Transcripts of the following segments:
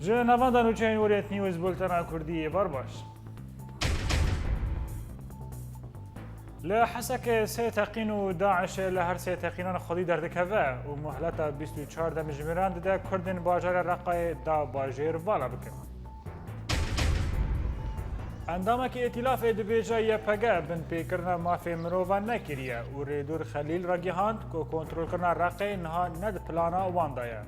جنوان دانوچه نوریت نیوز بولتنا کردی بار باش. لحسك سيتقين داعش لهر سيتقينان خودي دردكفه ومهلتا 24 دمجمران ده كردن باجر رقای دا باجر والا بکن. اندامك ائتلاف دبیجا یپگه بن پیکرنا مافی مروان نکریه و ریدور خلیل را گهاند که کنترل کرنا رقای نها ند پلانا واندایه.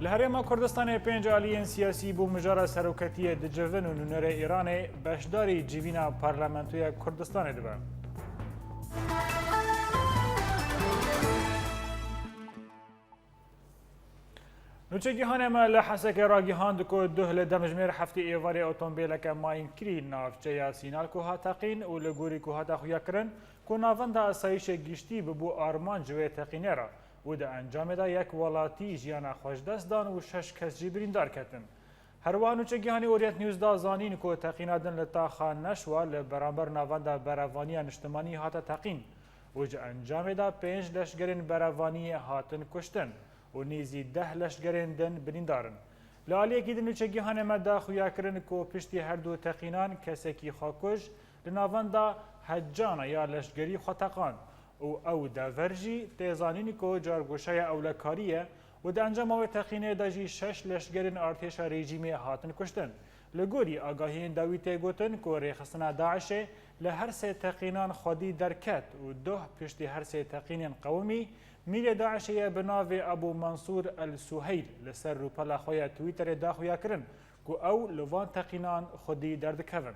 لهرما کردستان پنج آلیین سیاسی بو مجارا سروکتی دجوون و نونر ایران بشداری جیوینا پارلمانتوی کردستان دبه. نوچگیهان ما لحسک راگیهاند که دهل دمجمیر هفته ایواری اتومبیل که ماین کری نافچه یا سینال که ها تقین و لگوری که ها تخویا کرن که ناوند اسایش گشتی ببو آرمان جوی تقینه را و ده انجام دا یک ولاتی جیانا خوشدست دان و 6 کس جبرین دار کتن. هروانو چه گیهانی اوریت نیوز دا زانین که تقینادن لطاقا نشوا لبرانبر ناواندا براوانی انشتمانی هاتا تقین و جه انجام دا 5 لشگرین براوانی هاتن کشتن و نیزی 10 لشگرین دن بنین دارن. لالیه که دنو چه گیهانی مدا خویا کرن که پشتی هر دو تقینان کسکی خاکش لناواندا حجانا یا لشگری خطقان او داورجی تیزانینی که جارگوشه اولکاریه و ده انجام او تقینه داجی 6 لشگرین ارتش رژیمی هاتن کشتن. لگوری آگاهین داویته گوتن که ریخستنا داعشه لهر سه تقینان خودی درکت و ده پشتی هر سه تقینین قومی میل داعشه بناو ابو منصور السهیل لسر روپلا خویا تویتر داخویا کرن که او لوان تقینان خودی دردکون.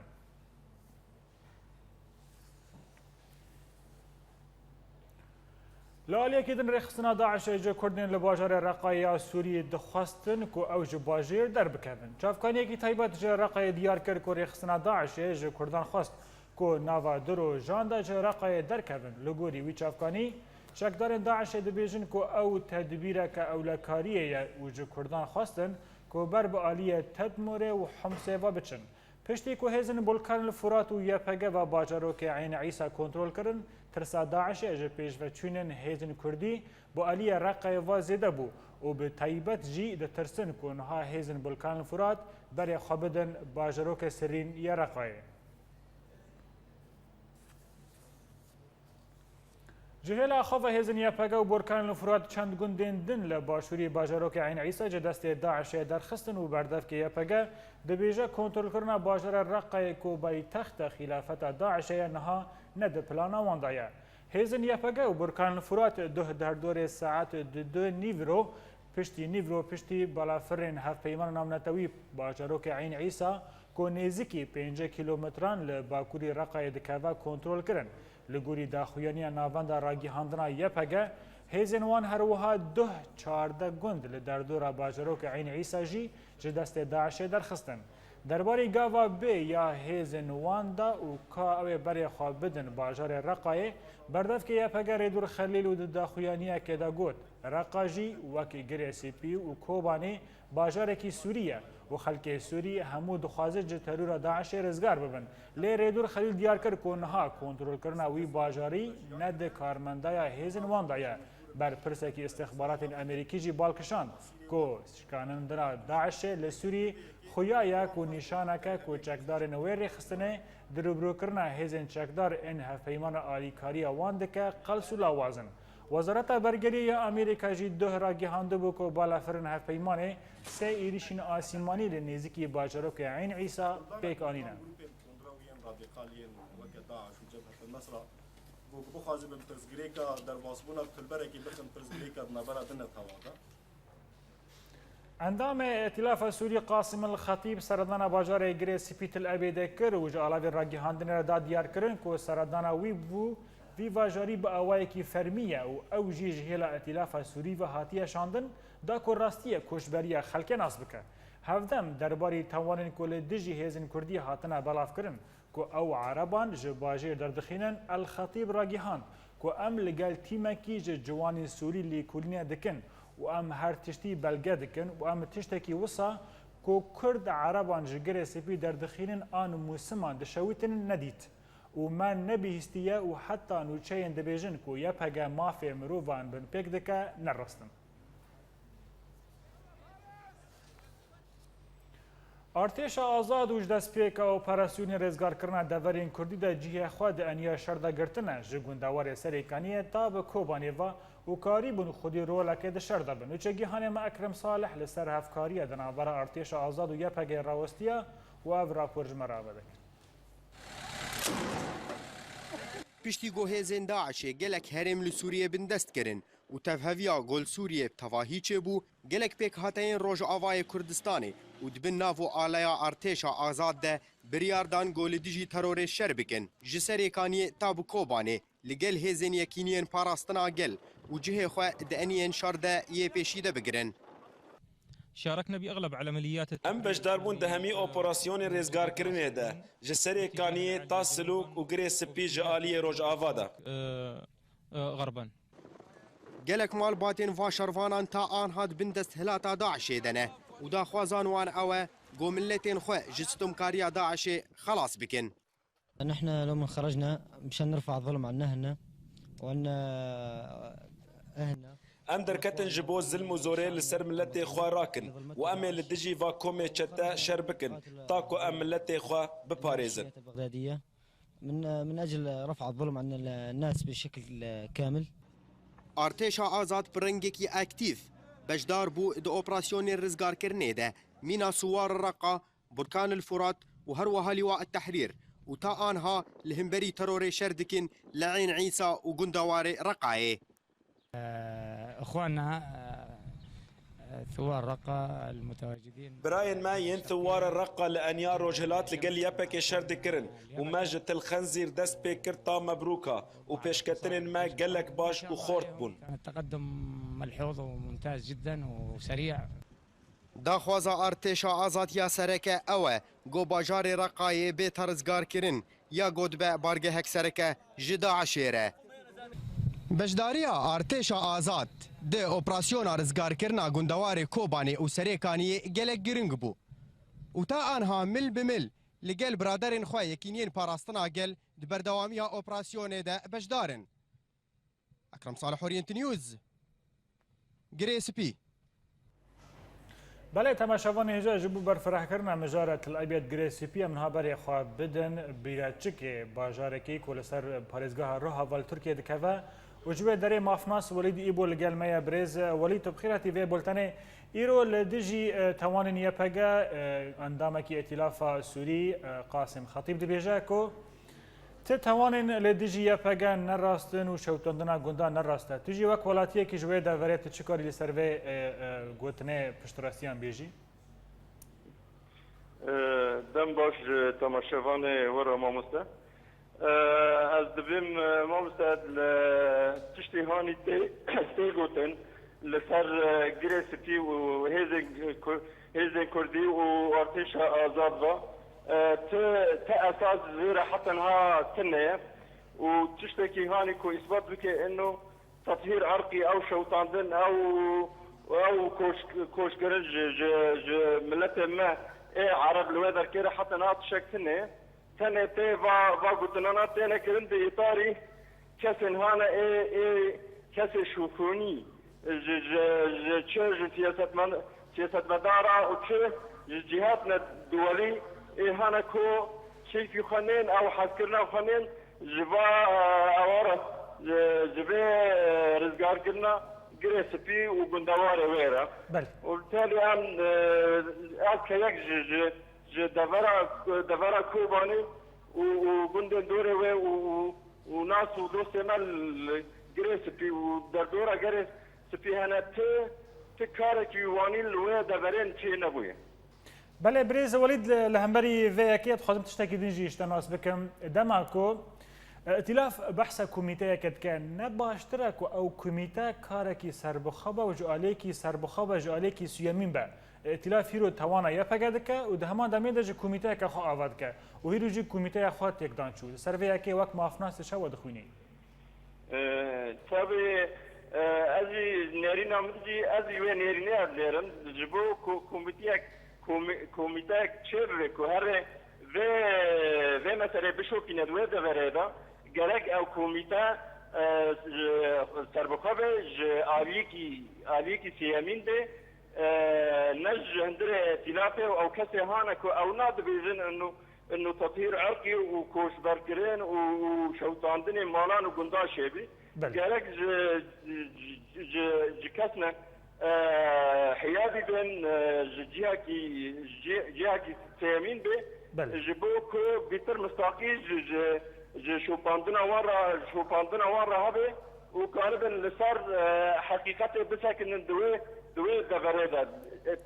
لالیه که دن رخصنا داعش جا کردن لباجار رقای سوری دخواستن که او جا باجر در بکردن. چافکانیه که طیبت جا رقای دیار کرد که رخصنا داعش جا کردن خواست که ناوا درو جاندا جا رقای در کردن. لگوری وی چافکانی شکدار داعش دبیجن که او تدبیر که اولکاریه و جا کردن خواستن که بر با آلیه تدموره و حمسه و بچن. پشتی که هزن بلکان الفرات و یپگه و باجارو که عین عیسی کنترل کردن ترسا داعش اجا پیش و چونن هزن کردی با آلیه رقای و زیده بو و به طیبت جی ده ترسن که اونها هزن بلکان الفرات برای خوابدن باجارو که سرین یا رقای. جهل خواه هزن یپگه و برکان الفرات چند گندین دن لباشوری باجارو که عین عیسی جا دست داعش درخستن و بردف که یپگه دبیجه کنترل کرنا باجار رقای که بای تخت خلافت داعش نها ند پلانا واندایه. هزن یپگه و برکان الفرات ده در دور ساعت دو نیورو پشتی بالافرین هفت پیمان نامنتوی باجارو که عین عیسی که نزدیکی 5 کیلومتران لباکوری رقای دکاوه کنترل کرن. لگوری داخویانی ناوند راگیهاندنا یپگه هزن وان هروها 14 گند لدردور باجارو که عین عیسی جی جه دست داعش درخستن. درباره گاوا بی یا هزن وان دا و کا اوی بری خواب بدن باجار رقای بردف که یپگه ریدور خلیل و داخویانی که دا گوت رقا جی وکی گری سیپی و کوبانی باجار کی سوریه و خلک سوری همو دخوازه جه ترور داعش رزگار ببن. لی ریدور خلیل دیار کر که اونها کنترول کرنا وی باجاری ند کارمندایا هزن وان دایا بر پرسکی استخبارات امریکی جی بالکشان که شکانندنا داعش لسوری خویایا که نشانکه که چکدار نویر خستنه دروبرو کرنا هزن چکدار این هفیمان آلیکاری واندکه قلسو لاوازن. وزارت برگری یا امریکا جی ده را گهانده بو که بالافرن هفیمانه سه ایریشین آسیمانی لنزیکی باجارو که عین عیسی پیک آنینه. بخوازی به پرزگریکا در واسبونا بتلبره که بخن پرزگریکا نبرا دنه توادا اندام ائتلاف سوری قاسم الخطیب سردان باجار گری سپیت الابیده کر و جالاوی راگیهاندن را داد دیار کرن که سردان وی بو وی واجاری با اوای کی فرمیه و او جی جهلا ائتلاف سوری و هاتیه شاندن دا که راستیه کشبریه خلک ناس بکه. هفدم درباری توانین کل دجی هزن کردی هاتنه بلاف کرن که او عربان جباجر دردخینن الخطیب راگیهاند که ام لگل تیمکی جوانی سوری لیکولینه دکن و ام هر تشتی بلگه دکن و ام تشتکی وسا که کرد عربان جگر سپی دردخینن آن موسمان دشویتن ندید و من نبیستیه و حتی نوچه اندبیجن که یپگه مافی مروفان بن پیک دکه نرستن. ارتش آزاد و دەستپێکە ئۆپەراسیۆنی ڕێزگارکردنا دەڤەرین کوردی دە جیهێخوا دەئەنیە شەردەگرتنە ji گوندەوەرێ سەرێکانیە تا بە کۆبانێڤە و کاری بوون خودی ڕۆلەکێ دەشەر دەبن و چەگیهانێمە ئەکرم ساڵح لەسەر هەفکاریە دەنابەرە ئارتێشە ئازاد و یەپەگەی ڕاوەستیە و ئەڤ راپۆرژمە ڕابەدەکرد. پشتی گۆهێزên Daişê gelek herêm li Sûriyê bin dest kirin û tevheviya Gol Sûriyê tevahî çêbû gelek pêk hateyên Rojavayê Kurdistanê û dibin nav û aleya artêşa azad de biryar dan golê dijî terorê şer bikin ji serêkaniyê ta bi Kobanê li gel hêzên yekîniyên parastina gel û cihê xwe di eniyên şer de yê pêşî de bigirin. شاركنا بأغلب عمليات ام بشدار بون ده همي اوپراسيون رزگار کرنه ده جسري كانيه تا سلوك و گري سپي جاليه روج آوادا غربا Gelek malbatên vaşervanan ta anhat bin dest hilata Daişê de ne û daxwazan wan ew e got milletên xwe ji sitomkariya Daişê xelas bikin. نحن لما خرجنا مشان نرفع الظلم عن أهلنا وأن أهلنا ام درکتن جبو ظلم و زوره لسر ملت خوا راکن و ام لدجی و کوم چتا شر بکن تاکو ام ملت خوا بپاريزن. البغدادية من أجل رفع الظلم عن الناس بشكل كامل. Artêşa azad bi rengekî aktiv bejdar bû di operasyonên rizgarkirinê de mîna Suwar Reqa, Burkan el Furat û her wiha Lîwa Tehrir û ta anha li hemberî terorê şer dikin li Eyn Îsa û gundewarê Reqayê. اخواننا ثوار رقة المتواجدين براين ما ين ثوار الرقة لأنيار روجهلات لقل يبك شرد كرن وماجة الخنزير دست بكر تا مبروكا وبيشكترن ما قلك باش وخورت بون. التقدم ملحوظ وممتاز جدا وسريع. Daxwaza artêşa azadiya sereke ew e got bajarê Reqayê bê rizgarkirin ya got be bargehek sereke ji Daişê re. Bejdariya artêşa azad di operasyona rizgarkirina gundewarê Kobanê û serêkaniyê gelek giring bû û ta anha mil bi mil li gel biraderên xwe yekîniyên parastina gel di berdewamiya operasyonê de beşdarin. Ekrem Salih Orient News Girê Spî. بله تماشاوان هجا جبو برفرحکرنا مجارة الأبيض گریسیپی امنها بری خواه بدن بیرچک باجارکی کلسر پارزگاه روها وال ترکیه دکوه و جوه داره مافناس ولید ایبو لگل میا برز ولید تبخیراتی وی بولتانه ایرو لدجی توان نیپگا اندامکی ائتلاف سوری قاسم خطیب دی بیجا کو ته توان لدجی یپگا نراستن و شوتندنا گندان نراسته تجی وک ولاتیه کی جوه دا وريت چکاری لسروی گوتنه پشتراسیان بیجی دم باش تماشاوان ورا ماموستا از دبیم ماموستا تشتی هانی تی گوتن لسر گریسپی و هیزن کردی و ارتش آزاد و تا اساس زیر حتی ها تنه و تشتكي هاني كو اثبات بك انه تطهير عرقي او شوطاندن او كوش كرج ملت ما ايه عرب الوذر كده حتى نات شكتنه تنه تي با قلتنا تنه كرن باطاري كسن هانا ايه كسر شوفوني سياسة مدارة وشي جهاتنا الدولي ايه هانا كو شيء في خنين او حذكرنا خنين جبا اوارا جبا رزقار كنا جريسبي وقندواري ويرا وبالتالي ان كيك دفرا كوباني وقندن دوري وي وناس ودوستي مال جريسبي ودردورا جريسبي هنا تكارك يواني الوي دفرين شي نبوي بله بريز وليد لهمبري في اكيد خازم تشتكي دينجي اشتناس بكم دماكو ائتلاف بحث كوميتيه كد كان نباشترك او كوميتا كاركي سربخبه وجاليكي سربخبه جاليكي سيمين با ائتلاف هيرو توانا يفقدك ودهما دميدج كوميتا كخو اوادك وهيرو جي كوميتا خاط يقدان شو سرفي اكي وقت مافناس شو دخويني تابي ازي نارينا مدي ازي وين نارينا ليرن جبو كوميتاك تشيرك وهر في مثلا بشوكي ندوه ده فريدا جرك او كوميتا سربخابه آليكي سيامين ده نج هندري ائتلافه او كسي هانك او ناد بيجن انه تطهير عرقي وكوش بركرين وشوطاندني مالان وقندا شيبي قالك جكسنا حيادي بين جهاكي تيمين به جبوك بيتر مستاقي شوباندنا ورا هبه وكان لصار حقيقته بسكن دوي دبريدا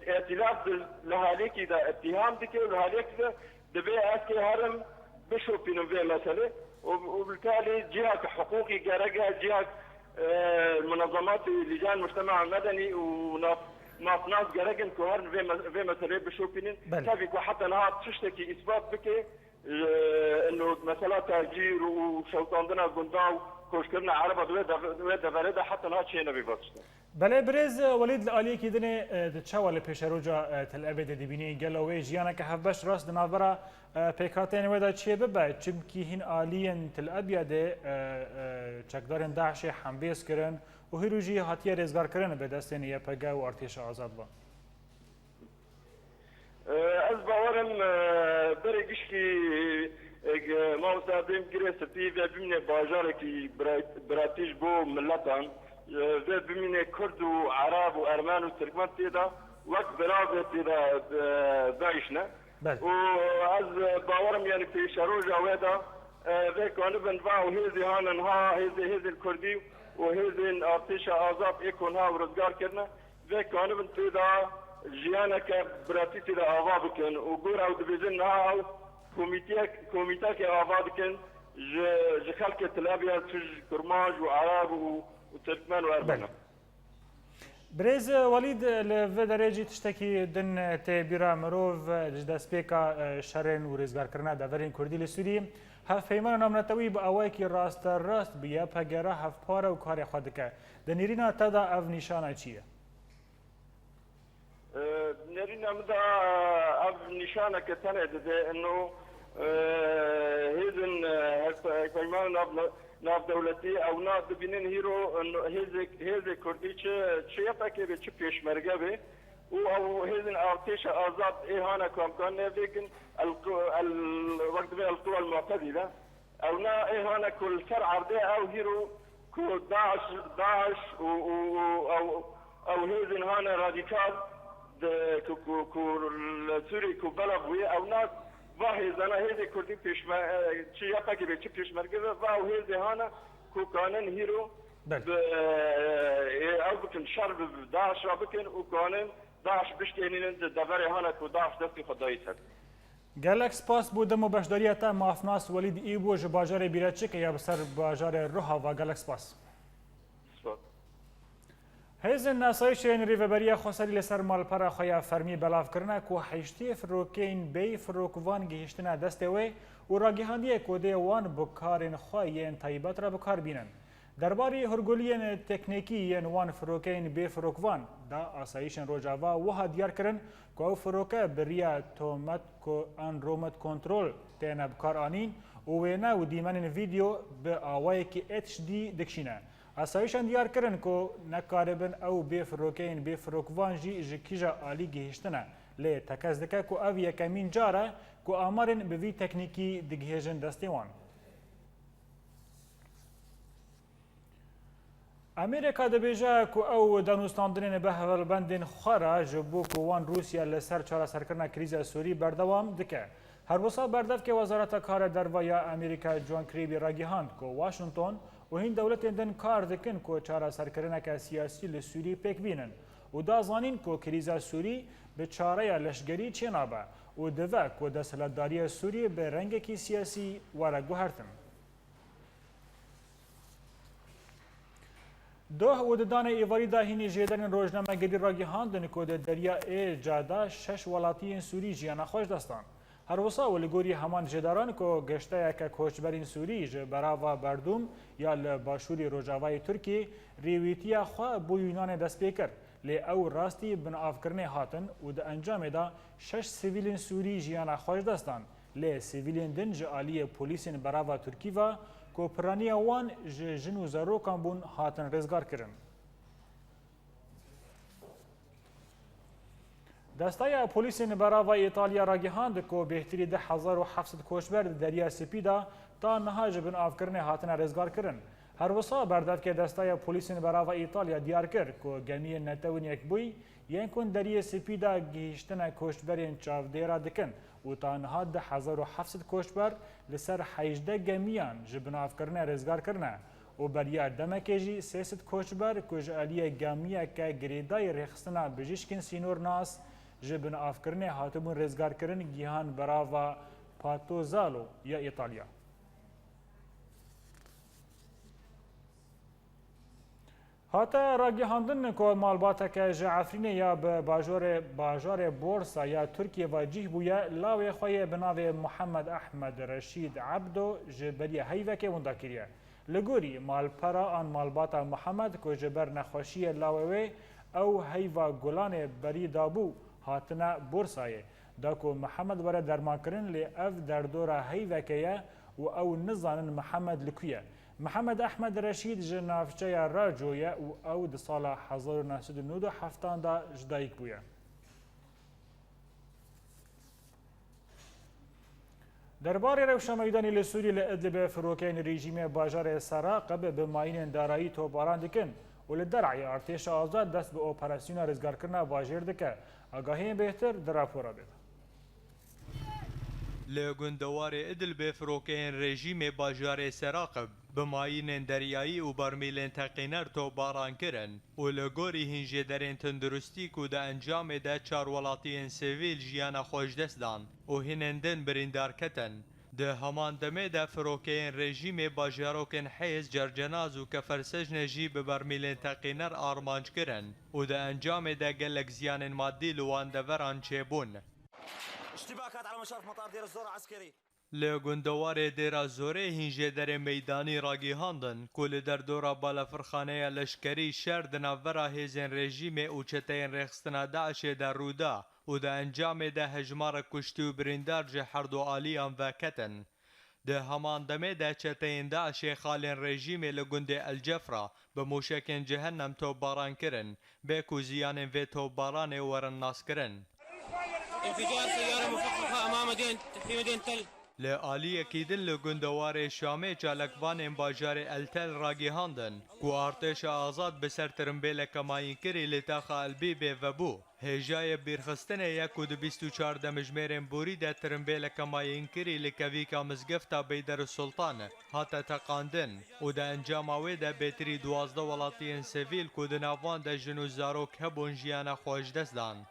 ائتلاف لهاليك اذا اتهام دكي ولهاليك دبي اسكي هرم بشوف في مساله وبالتالي جهه حقوقي قرقها جهه منظمات لجان المجتمع المدني وناس قرقن كوهرن في مساله بشوفين تابك وحتى نها تشتكي اثبات بك انه مساله تهجير وشوطاندنا قنداو كوشكرنا عربه دوي دبريدا حتى نها شيء نبي بس بله برز ولید العالی که دنه تشاول پیشروجا تل ابد دیبینی گلوی جیانا که هفبش راست دنابرا پیکاتین ودا چیه ببه چم کی هین عالین تل ابد چکدارن داعش حمبیس کرن و هیروجی هاتیه رزگار کرن به دستین یپگا و ارتش آزاد با از باورم بری گشتی ما مستعدیم گره سپی و بمینه باجاره که براتیش بو ملتان و بمینه کرد و عرب و ارمان و ترکمان تیدا وقت برازه تیدا داعشنا و از باورم یعنی پیش روژا ویدا و کانو بنوا و هیزی هاننها هیزی الکردی و هیزی ارتش آزاد ایکون ها و رزگار کرنا و کانو بن تیدا جیانا که براتی تیدا آوا بکن و گور او دبیزن ها او کومیتا که آوا بکن خلق تلابیا تج کرماج و عرب و تركمان واربعنا. بريز وليد لفدرجي تشتكي دن تبيرا مروف دسبيكا شرين ورزقار كرنا دافرين كردي لسوري هف فيمان نامنتوي باواكي راست بيا بهجرا هف بارا وكاري خدك دنيرينا تدا اف نشانه چيه؟ نيرينا مدا اف نشانه كتنه ده انه هيزن فيمان ناف دولتی او ناف ببینن هیرو هیزه کردی چه پاکی به چه پیشمرگه به او هیزن ارتش آزاد ایهانا کامکان نبیکن وقت به القوى المعتدله او نا ایهانا کل سر عرضه او هیرو کو داعش او هیزن هانا رادیکال کو سوری کو بلغوی او نا واهي زنا هذه كردي بيش ما شيء يبقى بيجي بيش مركزة واهي هذه هانا كوكانن هيرو أو بكن شرب داعش رابكن وكانن داعش بيشتينين دبر هانا كوداعش دستي خدايت هاد. گلک سپاس بودم و بشداریت مافناس ولید ایبو جباجار بیرچک یا بسر باجار روحا و گلک سپاس. هیزن ناسایشین ریوبریا خسری لسر مالپرا خویا فرمی بلاف کرنا کو حیشتی فروکین بی فروکوان گهشتنا دستوی و راگیهاندی کوده وان بکارین خوایین طیبات را بکار بینن. درباری هرگولین تکنیکی وان فروکین بی فروکوان دا آسایشن روجاوا وها دیار کرن کو او فروکه بریا تومت کو ان رومت کنترول تینا بکار آنین و وینا و دیمن ویدیو به آوایی که HD دکشینه. آسایشان دیار کرن که نکاربن او بی فروکین بی فروکوان جی کیجا آلی گهشتنه لی تکز دکه که او یکمین جاره که آمارن به وی تکنیکی دگهیجن دستیوان. امریکا دبیجه که او دانوستاندنین به هولبندین خواره جبو که وان روسیا لسر چاره سرکرنا کریز سوری بردوام دکه. هر بسا بردف که وزارت کار درویا امریکا جوان کریبی راگیهاند که واشنطن و هین دولت دن کار دکن که چاره سرکرنک سیاسی لسوری پیک بینن و دا زانین که کریزا سوری به چاره لشگری چه نابه و دوه که دستلاتداری سوری به رنگکی سیاسی ورگو هرتن. دوه و ددان ایواری دا هینی جیدن روزنامه گری راگیهاندن که دریا ای جادا 6 ولاتی سوری جیانا خوش دستان. هر وسا ولگوری همان جداران که گشته یک کوچبرین سوری براوا بردوم یا لباشوری روجاوای ترکی ریویتیا خواه بو یونان دست پیکر لی او راستی بن آفکرنه هاتن و ده انجام دا 6 سیویلین سوری جیانا خوش دستان لی سیویلین دن جعالی پولیسین براوا ترکی و که پرانی وان جنو زارو کامبون هاتن رزگار کرن. دستای پلیسین براوا ایتالیا را گهاند کو بهتری 10700 کوچبر دریا سپیدا تا نهاج بن افکرن هاتنه رزگار کرن. هر وسا بردف که دستای پلیسین براوا ایتالیا دیار کرد کو گمی نتون یک بوی یین کن دریا سپیدا گهشتن کوچبرین چاودیرا دکن و تا نها 10700 کوچبر لسر 18 گمیان جبن افکرن رزگار کرنه. و بریا دمکه جی 300 کوچبر کج علیه گامیه که گریدای رخصتنا بجیشکن سینور ناس جبن افکرنه هاتمون رزگار کرن گیهان براوا پاتوزالو یا ایتالیا. هاتا راگیهاندن که مالباتا که جعفرینه یا به باجار بورسا یا ترکیه و جیه بویا لاوی خواه بناوی محمد احمد رشید عبدو جبری هیوه که وندا کریه. لگوری مالپرا آن مالباتا محمد که جبر نخوشی لاوی او هیوه گلان بری دابو هاتنا بورسایه. داکو محمد وره درمان کرن لی اف در دورا هیوه که و او نزانن محمد لکویه. محمد احمد رشید جنافچه راجویه و او ده سال 1997 دا جدایک بویه. درباره روشن میدانی لسوری لادلب فروکین رژیم باجار سراقب به ماین دارایی توباران دکن و لدرعی ارتش آزاد دست به اپراسیون رزگار کرنا باجر دکه. آگاهی بهتر در راپورا بید. لگندوار ادلب فروکین رژیم باجار سراقب بماین دریایی و برمیلین تقینر تو باران کرن و لگوری هنجه درین تندرستی که ده انجام ده چار ولاتین سیویل جیان خوش دست دان و هنندن بریندار کتن. ده همان دمه ده فروکین رژیم باجاروکن حیز جرجناز و کفرسجن جی به برمیلین تقینر آرمانج کرن و ده انجام ده گلک زیان مادی لوان دوران چیبون. اشتباكات على مشارف مطار دير الزور عسكري لگندوار دیر زوره هنجه در میدانی راگی هاندن کل در دورا بالا فرخانه لشکری شرد نورا هیزن رژیم او چتین رخصتنا داعش در رودا و ده انجام ده هجمار کشتی و بریندار جه حردو آلیان و کتن. ده همان دمه ده چتین داعش خالین رژیم لگند الجفرا به موشکن جهنم تو باران کرن بکو زیان و تو باران ورن ناس کرن. انفجار سيارة مفخخة أمام في مدينة تل. لآلیه کیدن لگندوار شامی چالکوان باجار التل راگی هاندن کو ارتش آزاد بسر ترمبیل کماین کری لتاخا البیبه و بو هجای بیرخستن یک و 24 دمجمیر بوری ده ترمبیل کماین کری لکویکا مزگفتا بیدر السلطان هاتا تقاندن و ده انجاماوی ده بیتری 12 ولاتین سیویل کو دناوان ده جنو زاروک هبون جیانا خوش دست دان.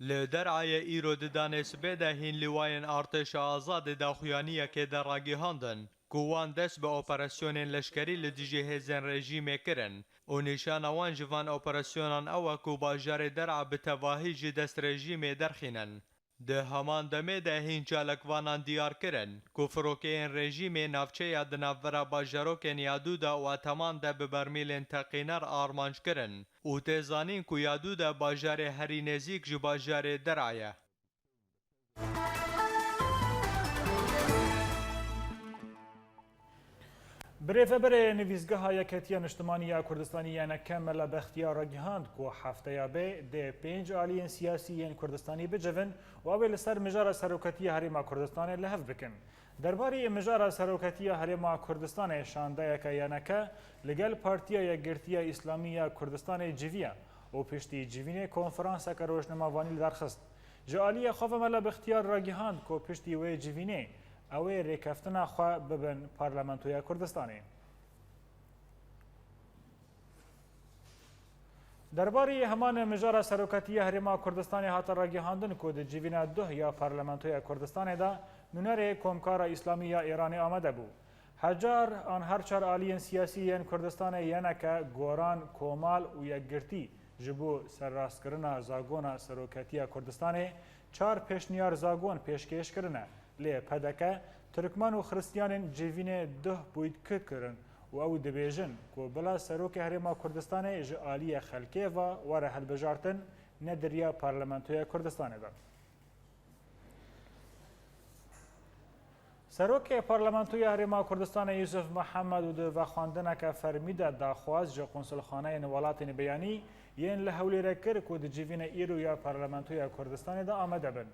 لدرعی ایرو دانش بده هین لواین ارتش آزاد داخویانیه که در راگی هاندن کوان دست به اپراسیون لشکری لدیجه هزن رژیم کرن و نشان وان جوان اپراسیونان او کو باجار درع به تواهی جی دست رژیم درخینن. ده همان دمه ده هین چالکوانان دیار کرن کو فروکین رژیم نافچه یاد نافورا باجاروکن یادو دا و تمان ده به برمیلین تقینر آرمانج کرن و تزانین کو یادو دا باجار هری نزیک جو باجار درعیه. برێفەبەرێ نویزگەها یەکەتیە نیشتمانیە کوردستانی یانە کەمەلە بەختیار ڕەگیهاند کو هەفتەیە بێ دێ 5 ئالیین سیاسی یەن کوردستانی بجەون و ئەوێ لەسەر مژارە سەرۆکەتیە هەرێما کوردستانê لە هەف بکەن. دەربارەی مژارە سەرۆکەتیە هەرێما کوردستانê شاندەیەکە یانەکە لەگەل پارتیە یەکگرتیە ئیسلامیە کوردستانê جیڤیە و پشتی جیڤینê کۆنفرانسێکە ڕۆژنەماوانی دەرخست. ji aliyê xwe me li bixtiyar ragihand ku piştî wê civînê ew ê rêkeftina xwe bibin Parlamentoya Kurdistanê. Derbarê heman mijara seroketiya Herêma Kurdistanê hate ragihandin ku di civîna duh ya Parlamentoya Kurdistanê de nûnerê Komkara İslamî ya Îranê amade bû. Hecar an her çar aliyên siyasî yên Kurdistanê yeneke goran, komal û yekgirtî ji bo serrastkirina zagona seroketiya Kurdistanê çar pêşniyar zagon pêşkêş kirine. Lê pedeke Türkman û Xristiyanên civînê duh bûytkir kirin û ew dibêjin ku bila serokê Herêma Kurdistanê ji aliyê xelkê ve were hilbijartin ne diriya Parlamentoya Kurdistanê de. Serokê Parlamentoya Herêma Kurdistanê Yusuf Mihemed û di vexwandineke fermî de daxwaz ji qonsulxaneyên welatên beyanî یین له هولێرە کرد کو دجیڤینە ئیر و یا پارلەمانتۆیا کوردستانی دا ئامادە بن.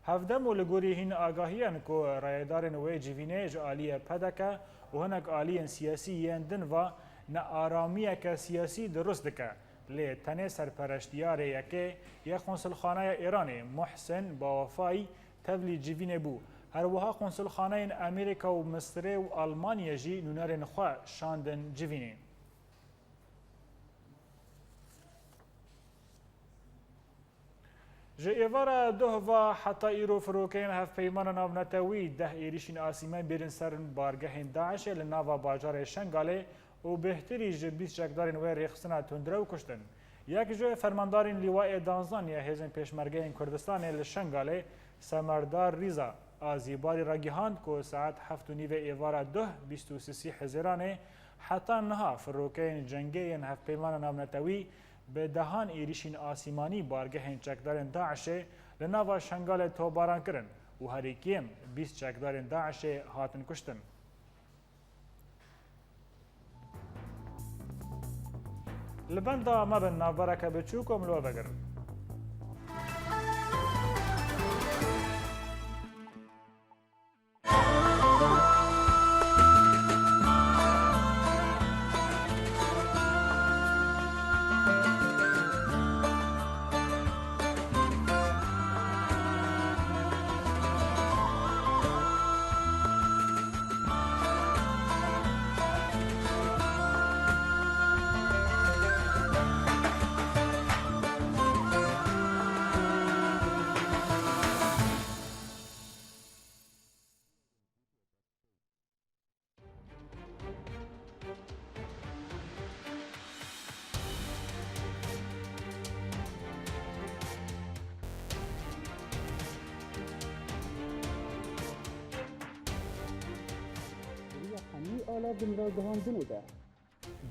هەفدەم و لە گۆری هین ئاگاهیان کو ڕایەدارên wê civînê ji aliyê pedeke û hinek aliyên siyasî yên din ve nearamiyeke siyasî dirust dike. Lê tenê serpereştiyarê yekê ya Konsilxanaya Îranê Muhsin Bawafayî tevlî civînê bû. Her wiha konsilxaneyên Amerîka û Misrê û Almanya jî nûnerên xwe şandin civînê. Ji êvara duhva heta îro firokeyên hevpeymana navnetewî 10 êrişîn asîmen bêrin serin bargehên Daişê li nava bajarê Şengalê û bêhtirî ji 20 çekdarên wê rêxistina tundre û kuştin. Yek ji fermandarên Lîwayê Danzan ya Hêzên Pêşmergeyên Kurdistanê li Şengalê Semerdar Rîza azîbarî ragihand ku saet 7:30 êvara 23 Hezêranê heta niha firokeyên cengeyên hevpeymana navnetewî bi dehan êrişîn asîmanî bargehên çekdarên Daişê li nava Şengalê tobaran kirin û herîkêm 20 çekdarên Daişê hatin kuştin. Li benda me bin navbereke biçûk û milwe vegirin.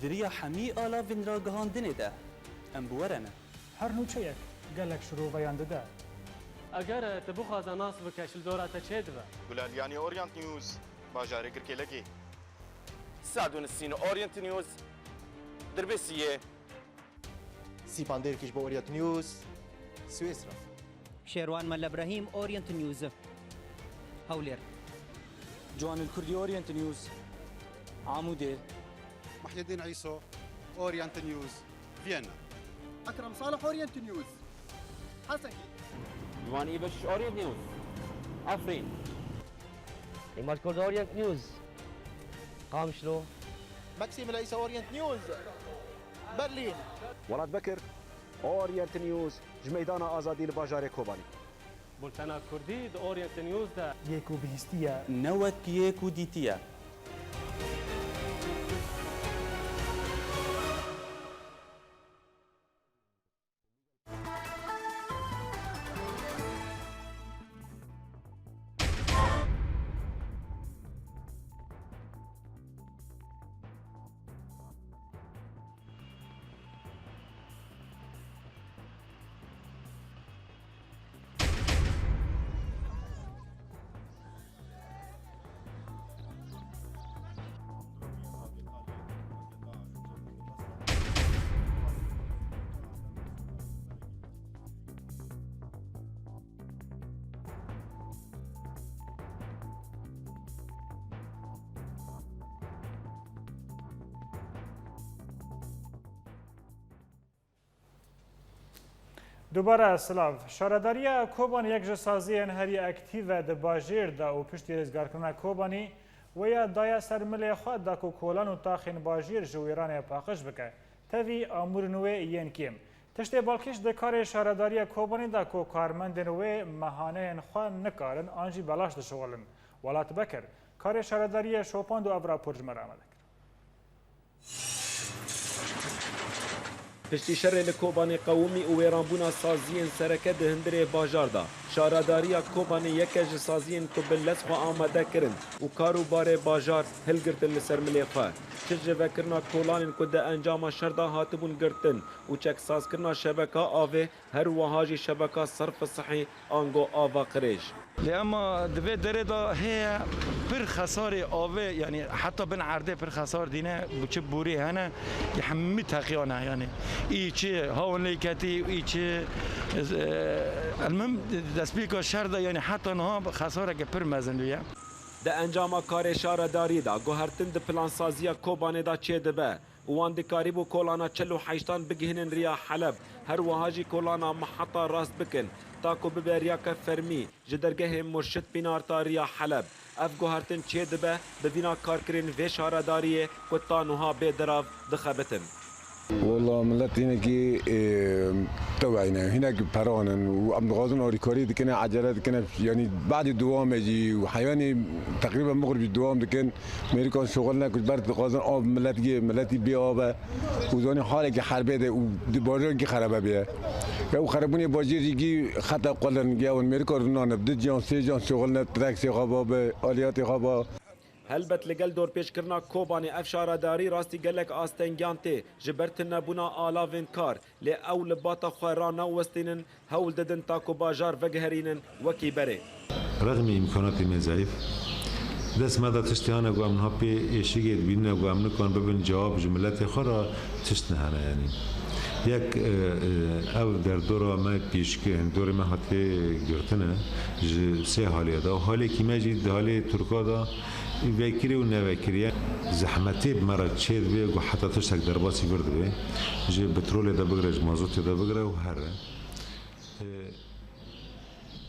Diriya hemî ala vin ra gihandinê de em bi were ne. Her nûçeyek gelek şiroveyan dide. اگر تبو خازن ناس بکش دورات چه دبه گلالیانی اورینت نیوز باجاره گرکلگی سعدون السين اورينت نيوز دربسيه سیپاندر کش با اورینت نیوز سوئیسرا شێروان مەلە ئەبراهیم ئۆریەنت نیوز هەولێر جوان الكردي اورينت نيوز عمودي محي الدين عيسو اورينت نيوز فيينا اكرم صالح اورينت نيوز حسكي جوان ايبش اورينت نيوز عفرين إماد كرد اورينت نيوز قامشلو ماكسيم العيسى اورينت نيوز برلين ولاد بكر اورينت نيوز جميدان آزادی الباجار کوبانی بولتنا كردي اورينت نيوز ده يكو بهستيا نوت يكو ديتيا دوباره سلاف شارداریه کوبانی یک جسازی انهری اکتیو د باجیر دا و پشتی رزگارکرنا کوبانی و یا دایا سرملی خود دا کو کولان و تاخین باجیر جویران پاقش بکه تاوی امور نوی ین کیم تشتی بالکش د کار شارداریه کوبانی دا کو کارمند نوی مهانه خوا نکارن آنجی بلاش دشغلن ولات بکر کار شارداریه شوپاند و ابرا پرجمر آمده پشتی شر لکوبانی قومی و ویرانبونا سازیین سرکه ده هندره باجار دا شارەداریya Kobanê yeke ji saziyên ku bi les xwe amade kirin û kar û barê bajar hilgirtin li ser milê xwe. Çi ji vekirina kolanên ku di encama şerda hatibûn girtin û çeksazkirina şebeka avê her wiha jî şebeka serf sihî ango ava qirêj. لأما دبي دريدا هي بر خسارة آوه يعني حتى بن عرضه بر خسار دينه بچه بوري هنا يحمي تقيانا يعني إيشي هون ليكتي إيشي المهم دسبيكا شرده يعني حتى نها خسارة كبر مزنوية. د انجام کار شارەداری دا گوهرتن د پلانسازیya Kobanê da çê dibe û wan dikarî bû kolana 48 bigihinin riya Heleb her wiha jî kolana miheta rast bikin ta ku bibe riyaka fermî ji dergehê Murşid Bînarta riya Heleb. Ev guhertin çê dibe bi vîna karkirên vê şaredariyê ku ta niha bêdirav dixebitin. والله ملت هنا كي توعينا هناك برانا وعم غازون اوريكوري كنا عجلات كنا يعني بعد الدوام يجي وحيواني تقريبا مغرب الدوام كان ميريكان شغلنا كنت برد غازون اب ملتي بي اب وزوني حالك حربه ده وباجر كي خرابه بيه او خربوني باجر يجي خطا قلن جا ميريكان نان بد جان سي جان شغلنا تراكسي غابه اليات غابه هلبت لگل دور پیشکرنا Kobanê ev şaredarî rastî gelek astengiyan tê ji ber tunebûna alavên kar lê ew li bata xwe ranewestînin hewl didin ta ku bajar vegiherînin wekî berê. رغم امکانات ما ضعیف دست ما دا تشتیانه گو امنها پی ایشیگید بینه گو امنه کن ببین جواب جملت خورا تشتنه هنه یعنی یک او در دورا ما پیشکه دور ما حتی گرتنه سه حالیه دا حالی که ما جید حالی ترکا دا وکری و نوکریه زحمتی مرا چید بی گو حتی تشتک در باسی برده بی جی پترول دا بگره جی مازوت دا بگره و هر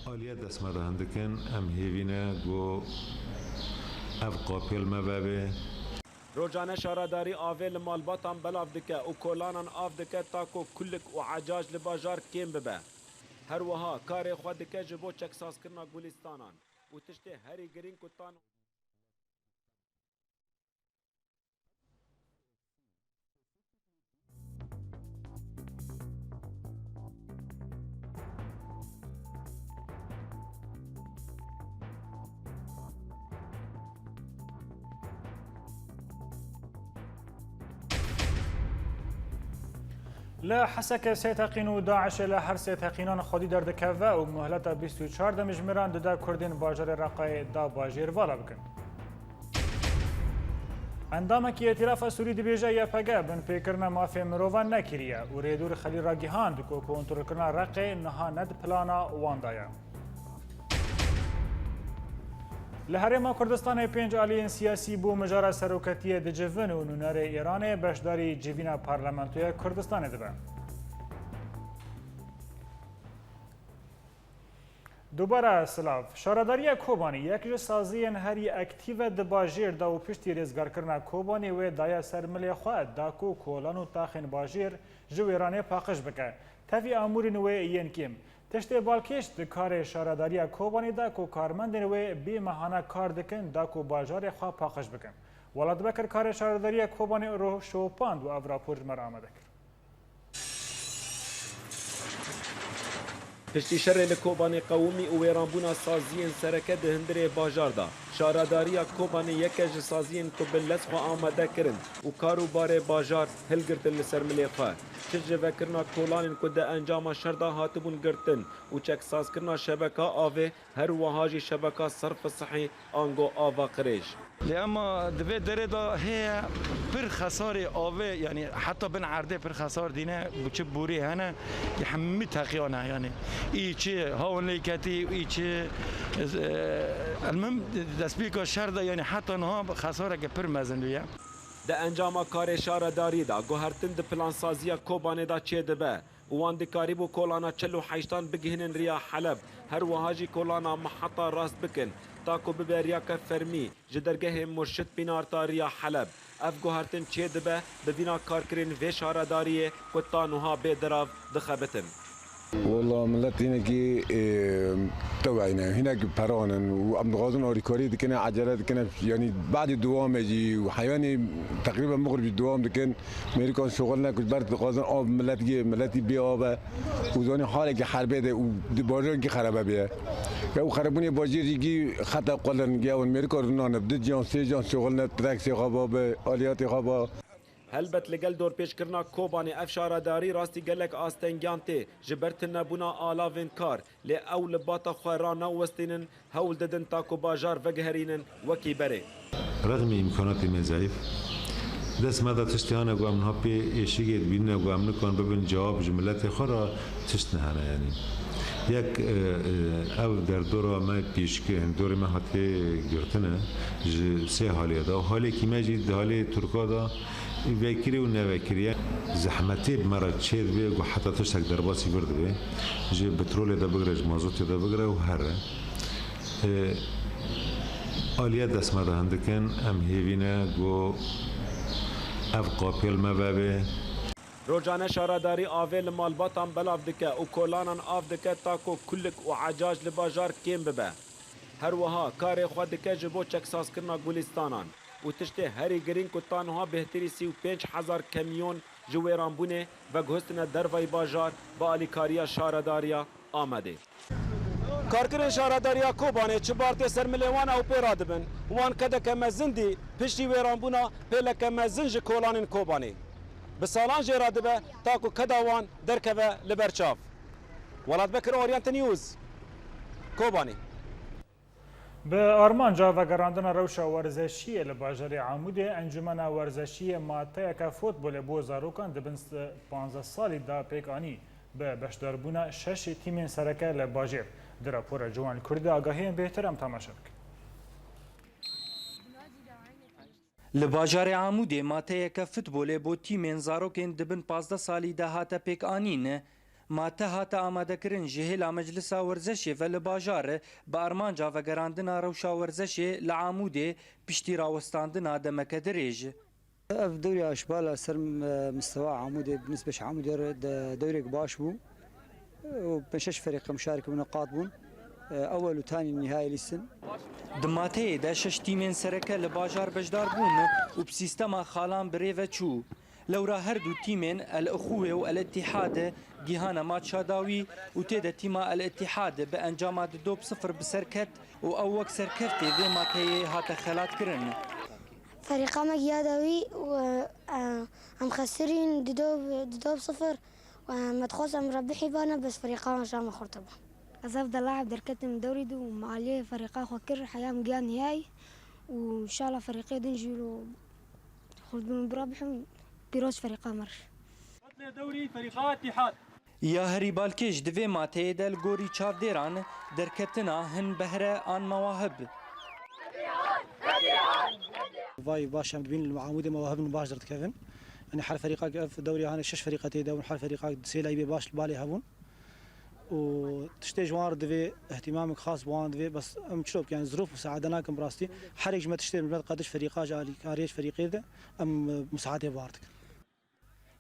حالیه دست ما دا هندکن ام هیوینه گو اف قاپل مبابه روجانه شارەداری avê li malbatan belav dike û kolanan av dike ta ku kulik û ecaj li bajar kêm bibe. Her wiha karê xwe dike ji bo çeksazkirina Gulîstanan û tiştê herî girîng ku tan لا حسك سيتقين داعش لا هر سيتقينان خودي دردكفا ومهلة 24 دمجمران دا كردين باجر رقاي دا باجر والا بكن. عندما كي اعتراف سوري دبيجا يفقا بن فكرنا ما في مروفان نكريا وريدور خليل راجيهان دكو كونترول كرنا رقي نها ند بلانا واندايا. لهرما کردستان پنج آلیین سیاسی بو مجارا سروکتی دجوون و نونر ایران بشداری جوینا پارلمانتوی کردستان دبه. دوباره سلاف شارداری کوبانی یک سازی هری اکتیو دباجیر دا و پشتی رزگار کرنا کوبانی و دایا سرملی خواهد دا کو کولان و تاخین باجیر جو ایران پاقش بکه تفی امور نوی این کم تشتی بالکش دکار شارداری کوبانی دا کو کارمند نوی بی مهانه کار دکن دا کو باجار خواه پاقش بکن ولاد بکر کار شارداری کوبانی رو شوپاند و او راپور مر آمده کرد. پشتی شر لکوبانی قومی و ویرانبونا سازین سرکه دهندره باجار دا شارداری کوبانی یکه ج سازین کو بلس خو آماده کرن و کارو بار باجار هلگرتن لسر ملی خواه چه جوکرنا کولانین کو ده انجام شردا هاتبون گرتن و چک ساز کرنا شبکه آوه هر وهاجی شبکه صرف صحی آنگو آوا قریش. لأما دبي دريدا هي بر خسارة آوه يعني حتى بن عرضه بر خسار دينه بچه بوري هنا يحمي تقيانا يعني إيشي هون ليكتي إيشي المهم دسبيكا شرده يعني حتى نها خسارة كبر مزنوية. د انجام کار شارداری دا گوهرتن د پلانسازی کوبانه دا چه دبه وان دکاری بو کولانا 48 بگهنن ریا حلب هر وهاجی کولانا محطه راست بکن تا کو ببریا که فرمی جدرگه مرشد بینارتا ریا حلب اف گوهرتن چه دبه ببینا کار کرین و شارداری کتا نوها بدراو دخبتن. والله ملت هناك توعينا هناك برانا وعم غازون اوريكوري دي كنا عجلات كنا يعني بعد الدوام يجي وحيواني تقريبا مغرب الدوام دي كان ميريكان شغلنا كنت برد غازون اب ملتي بيابه وزوني حالك حربه ده وباجر كي خرابه بيه او خربوني باجر يجي خطا قلن جا والميريكان نبدا جان سي جان شغلنا تراكسي غابه اليات غابه هلبت لگل دور پیش کرنا کوبانی افشار داری راستی گلک آستنگیان تی جبرت نبونا آلاوین کار لی اول باتا خوارانا وستینن هول ددن تاکو باجار وگهرینن وکی بره رغم امکانات من ضعیف دست ماذا تشتهانا قوام نهابي إيشيجي بينا قوام نكون ببن جواب جملات خرا تشتهانا يعني یک او در دورا ما پیشکه دور ما هاته گرتنه سه حالی دا حالی که مجید حالی ترکا دا وکری و نوکری زحمتی مرا چید به حتی تشتک در باسی برده به جه پترول دا بگره مازوت دا بگره و هر آلیت دست ما دا هندکن ام هیوینه گو اف قاپل ما بابه روجانه شارداری آویل مالباتان بلاف دکه و کولانان آف دکه تاکو کلک و عجاج لباجار کیم ببه هر وها کار خود دکه جبو چکساس کرنا گولیستانان و تشته هری گرین کتانها بهتری 35,000 کمیون جویران بونه و گهستن دروی باجار با آلیکاریا شارداریا آمده کارکرین شارداریا کوبانه چبارت سرملیوان او پیراد بن وان کده که مزندی پشتی ویران بونا پیله که مزنج کولانین کوبانه به سالان جراده به تاکو کداوان درکوه لبرچاف ولاد بکر اورینت نیوز کوبانی به آرمان جاوگراندن روشا ورزشی لباجر عموده انجمن ورزشی ماته که فوتبال بو زاروکان دبن 15 سالی دا پیکانی به بشداربونا 6 تیمین سرکه لباجر در راپور جوان کردی آگاهی بهتر هم تماشا بکن لباجار عموده ماته که فوتبال بو تیمین زاروکین دبن 15 سالی دا هاته پیکانین ماته هاته آماده کرن جهل مجلس ورزشی و لباجار با ارمان جاوگراندن روشا ورزشی لعموده پشتی راوستاندن دمکه دریج دوري اشبال سر مستوى عمودي بالنسبه لعمودي دوري باش بو وبشش فريق مشارك بنقاط بون اول وثاني النهائي للسن دماته دا شش تیمین سرکه لباجار بجدار بون و بسیستما خالان بریوه چو لورا هر دو تیمین الاخوه و الاتحاد جهانا مات شاداوي وتيدا تيما الاتحاد بانجامات 2-0 بسركت او اكثر كرتي ذي ما كي هات خلات كرن فريق مجيادوي وعم خسرين ددوب 0 ومدخوص عم ربحي بانا بس فريقنا شام خرطبه أفضل لاعب دركتم الدوري دو ومعليه فريقا خكر حياة مجان نهائي وإن شاء الله فريقين ينجلوا خلدون برابحهم بيروز فريقا مرش دوري فريقا اتحاد يا هري بالكيش دفي ماتي دل غوري تشاف ديران دركتنا هن بهره آن مواهب فاي باش بين المعامودة مواهب مباشرة كيفن يعني حال فريقا في الدوري هنا 6 فريقات يدون حال فريقا سيلاي باش بالي هبون وتشتي جوار دفي اهتمامك خاص بوان دفي بس ام تشوف يعني ظروف مساعدناكم براستي حرج ما تشتي من قدش فريقا جاري كاريش فريقي ده ام مساعده باردك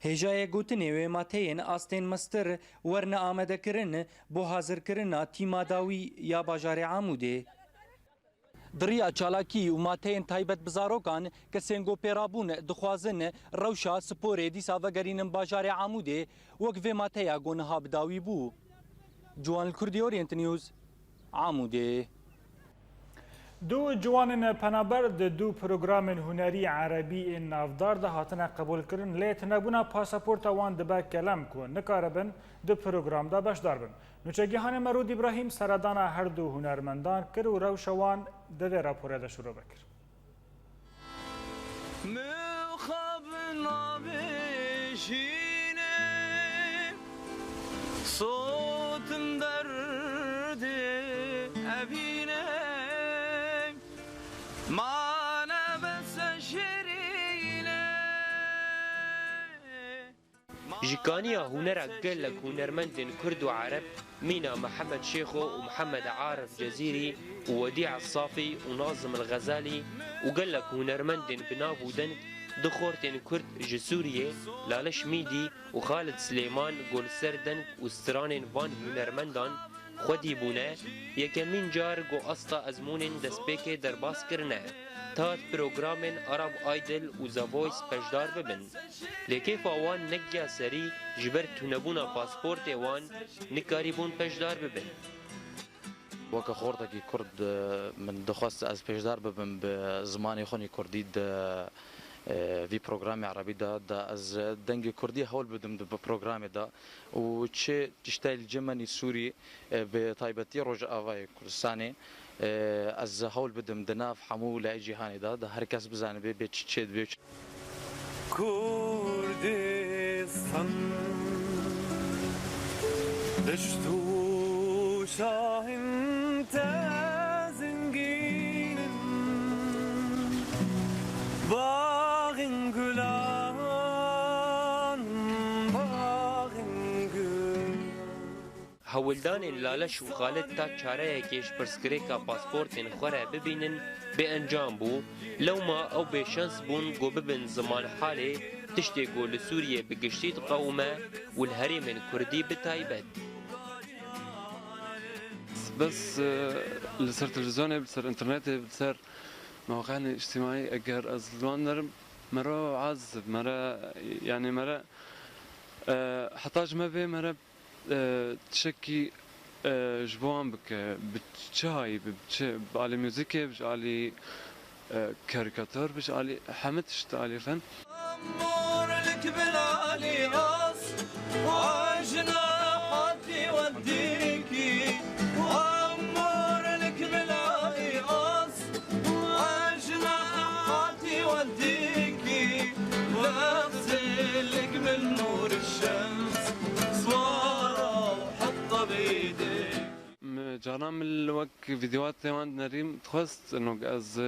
هجای گوتنی و ماتین آستین مستر ورنه آمده کرن بو حاضر کرن تیما داوی یا باجار عموده دریا چالاکی و ماتین تایبت بزاروکان که سنگو پیرابون دخوازن روشا سپوره دیسا وگرین باجار عموده وقف ماتیا گونها بداوی بو جوان الكردي اورينت نيوز عموده دو جوان پنابرد دو پروگرام هنری عربی نافدار ده هاتنه قبول کرن لیت نبونا پاسپورت وان دبا کلم کو نکاربن دو پروگرام ده بشدار بن نوچگیهان مرود ابراهیم سردان هر دو هنرمندان کر و روشوان ده راپوره ده شروع بکر صوتم درد أبينا ما نبس شرينا جيكانيا هنرا قلك هنرمندن كرد وعرب مينا محمد شيخو ومحمد عارف جزيري ووديع الصافي وناظم الغزالي وقلك هنرمندن بنابودن دو خورتين كرد جي سوريا لالش ميدي وخالد سليمان قول سردن وسترانين فان هنرمندان خودی بونه یکمین جار گو استا ازمونین دسپیک درباس کرنه تات پروگرامین عرب آیدل و زا وایس پشدار ببن لیکی فاوان نگیا سری جبر تونبونا پاسپورت وان نکاری بون پشدار ببن وەکە خۆردێکی کورد من دەخواست ئەس پێشدار ببم بە زمانی خۆنی کوردی وی پرۆگرامی عربیدا دا ئەس دەنگی کوردی هەوڵ بدم بە پرۆگرامێدا و چێ تشتای جەمەنی سووری بە تایبەتی ڕۆژە ئاوای کوردستانی ئەس هەوڵ بدم دەناف هەموو لای جیهانیدا دا هەر کەس بزانێ بێ چێت بێ کوردستان دشت و شاهین تزنگین باغین گلان باغین گل هولدان لالش و خالد تا چاره یکیش پرسکریکا پاسپورتین خوره ببینن به انجام بو لو ما او به شانس بون گو ببن زمان حاله تشتی گو لسوریه بگشتید قومه والهرم کردی بتایبت بس لسر تلفزيوني بسر انترنتي بسر مواقع اجتماعي اگر از لوان نرم مرة عازب مرة يعني مرة حتى ما بي مرة تشكي جبوان بك بتشاي بعلي موسيقى بعلي كاريكاتور بعلي حمد اشتعلي فن أمور لك بالعلي غاص وجناحاتي وديكي وأمور لك بالعلي غاص وجناحاتي وديكي واغسل لك من نور الشمس صوارة وحطها بيديك جانا من الوقت فيديوهات تيوان نريم تخست انه از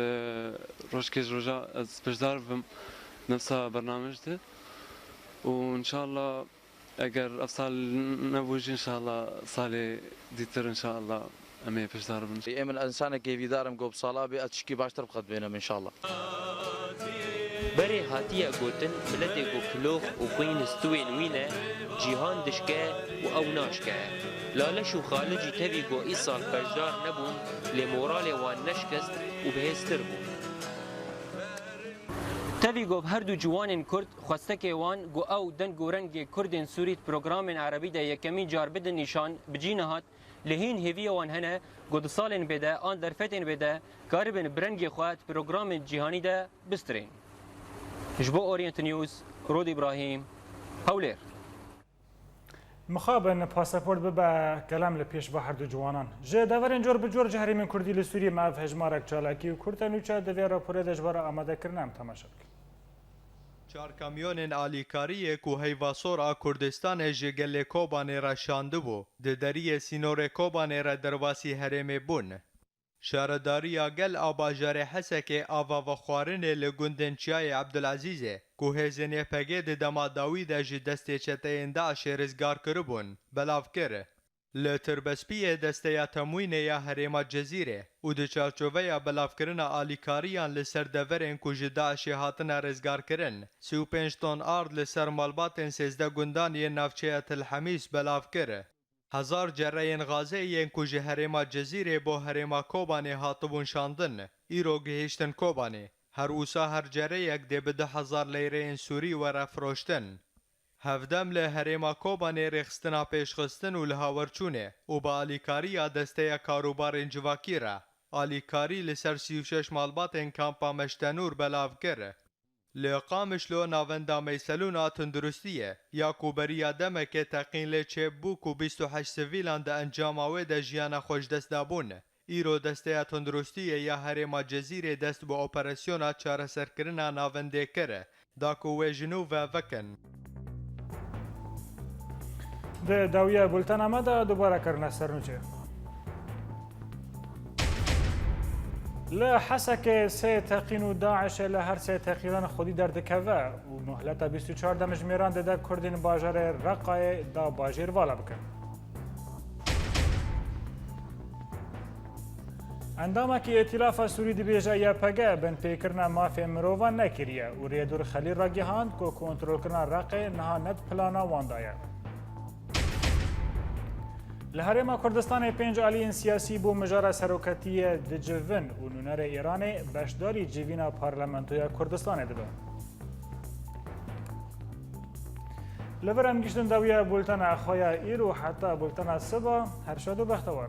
روش كيج رجع از بجدار بم نفسها برنامج ده وان شاء الله اگر افصال نبوجي ان شاء الله صالي ديتر ان شاء الله امي بجدار بم من الانسان كيف يدارم قوب صلابي اتشكي باشتر بقد بينهم ان شاء الله بری هاتیه گوتن ملت گو کلوخ و خوین استوین وینه جیهان دشکه و او ناشکه لالش و خالجی تبی گو ای سال پجدار نبون لمورال وان نشکست و بهستر بون تبی گو هر دو جوان کرد خواسته که وان گو او دن گو رنگ کردن سوریت پروگرام عربی ده یکمین جار بدن نشان بجینه هات لهین هیوی وان هنه گو دو سالن بده آن درفتن بده کاربن برنگ خواهد پروگرام جهانی ده بسترین جبو اورینت نیوز رود ابراهیم هولیر مخابن پاسپورت ببا کلام لپیش با هر دو جوانان جه دورین جور بجور جهری من کردی لسوری معف هجمارک چالاکی و کردنوچه دوی راپوره دجبارا آماده کرنم تماشا بکن چار کامیونên alîkariyê ku heyvasora Kurdistanê ji gelê Kobanê re şandibû, di deriyê sînorê Kobanê re derbasî herêmê bûn. Şaredariya gel a bajarê Hesekê ava xwarinê li gundên Çiyayê Ebdulezîzê ku hêzên YPG di dema dawî de ji destê çeteyên Daişê rizgar kiribûn, belav kir. Li Tirbespiyê desteya temwînê ya herêma Cezîrê û di çarçoveya belavkirina alîkariyan li ser deverên ku ji Daişê hatine rizgarkirin, 35 ton ard li ser malbatên 13 gundan yên navçeya Tilhemîs belav kir. Hezar cereyên Gazeyên ku ji herêma Cezîrê bo herêma Kobanê hatibûn şandin, îro gihîştin Kobanê. Her wisa her cereyek dê bi 10,000 leyreyên Sûrî were firoştin. Hevdem li herêma Kobanê rêxistina pêşxistin û li hawerçûnê û bi alîkariya desteya karûbarên civakî re. Alîkarî li ser 36 malbatên kampa Meştenûr belav kir. Li Qamişlo navenda Meyselûna Tunduristiyê ya ku beriya demekê teqîn lê çêbû ku 28 sivîlan di encama wê de jiyana xweşdest dabûn. Îro desteya Tunduristiyê ya herêma Cezîrê dest bi operasyona çareserkirina navendê kir, da ku wê ji nû ve vekin. د داویه بولتن آمده دوباره کرنه سرنوچه لحسك سه تقين داعش لهر سه تقيلان خودي در دكوا ومهلة 24 دمج ميران ده كردين باجر رقاي دا باجر والا بكن اندامکی ائتلاف سوری دبیجه یا پگه بن پیکرنا مافی مروان نکریه و ریدور خلیل را گهاند که کنترل کرنا رقه نها ند پلانا واندایه. لهرما کردستان 5 آلیین سیاسی بو مجار سروکتی دجوون و نونر ایران بشداری جیوینا پارلمانتوی کردستان دبه. لورم گشتن دویه بولتن اخویا ایرو حتی بولتن سبا هر شد و بختوار.